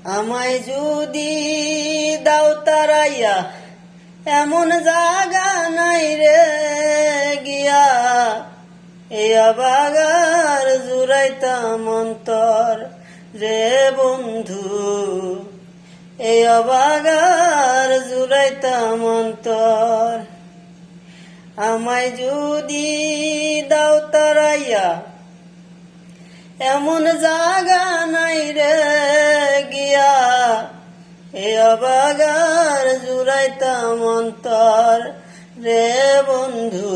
আমায় যদি দাও তারাইয়া, এমন জাগা নাই রে গিয়া, এই অবাগার জুড়াইতাম অন্তর রে বন্ধু, এই অবাগার জুড়াইতাম অন্তর। আমায় যদি দাও তারাইয়া, এমন জাগা নাই রে গিয়া, এ অবাগার জুড়াইতাম অন্তর রে বন্ধু,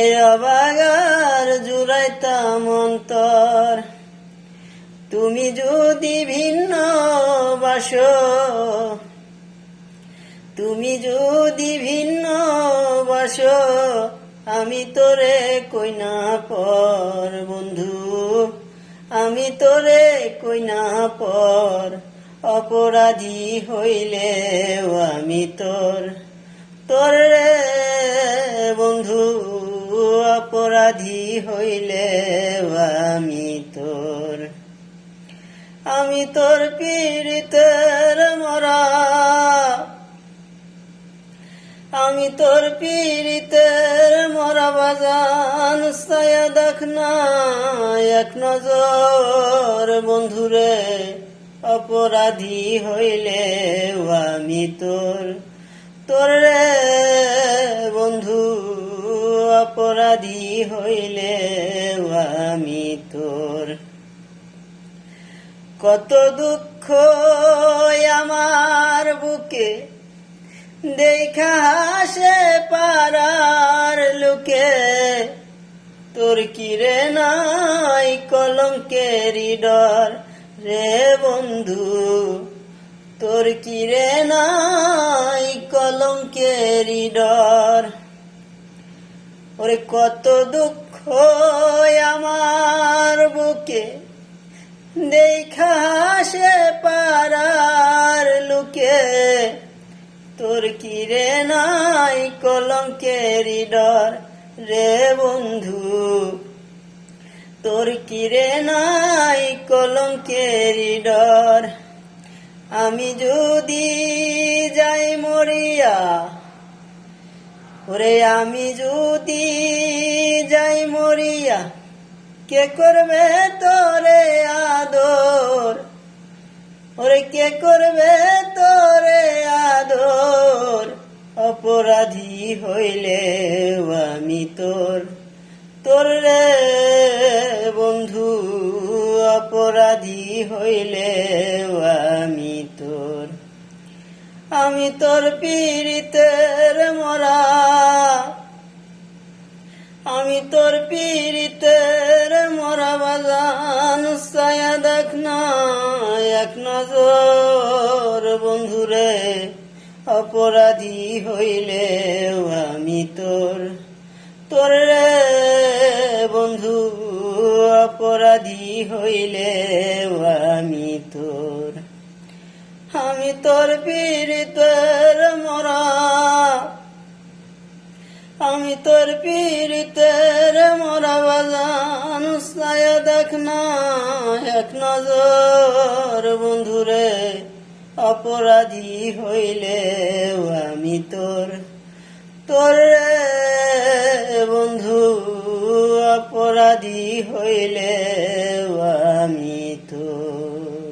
এ অবাগার জুড়াইতাম অন্তর। তুমি যদি ভিন্ন বাসো, তুমি যদি ভিন্ন বাসো, আমি তোরে কইনা পর বন্ধু, আমি তোরে কইনা পর। অপরাধী হইলেও আমি তোর, তোর রে বন্ধু, অপরাধী হইলেও আমি তোর। আমি তোর পীড়িতের মরা, আমি তোর পীড়িতের মরা বাজান, ছায়া দেখ না এক নজর বন্ধুরে। অপরাধী হইলেও আমি তোর, তোর রে বন্ধু, অপরাধী হইলেও আমি তোর। কত দুঃখ আমার বুকে, দেখা হাসে পাড়ার লোকে, তোর কি রে নাই কলঙ্কের ডর রে বন্ধু, তোর কি রে নাই কলঙ্কের ডর। ওরে কত দুঃখ আমার বুকে, দেখা হাসে পাড়ার লোকে, তোর কি রে নাই কলঙ্কের ডর রে বন্ধু, তোর কি রে নাই কলঙ্কের ডর। আমি যদি যাই মরিয়া, ওরে আমি যদি যাই মরিয়া, কে করবে তোরে আদর, ওরে কে করবে তোরে আদর। অপরাধী হইলেও আমি তোর, তোর রে বন্ধু, অপরাধী হইলেও আমি তোর। আমি তোর পীড়িতের মরা, আমি তোর পীড়িতের মরা বাজান, ছায়া দেখ না এক নজর বন্ধুরে। অপরাধী হইলেও আমি তোর, তোর রে বন্ধু, অপরাধী হইলেও আমি তোর। আমি তোর পীড়িতের মরা, আমি তোর পীড়িতের মরা বাজান, ছায়া দেখ না এক নজর বন্ধুরে। অপরাধী হইলেও আমি তোর, তোর রে বন্ধু, অপরাধী হইলেও আমি তোর।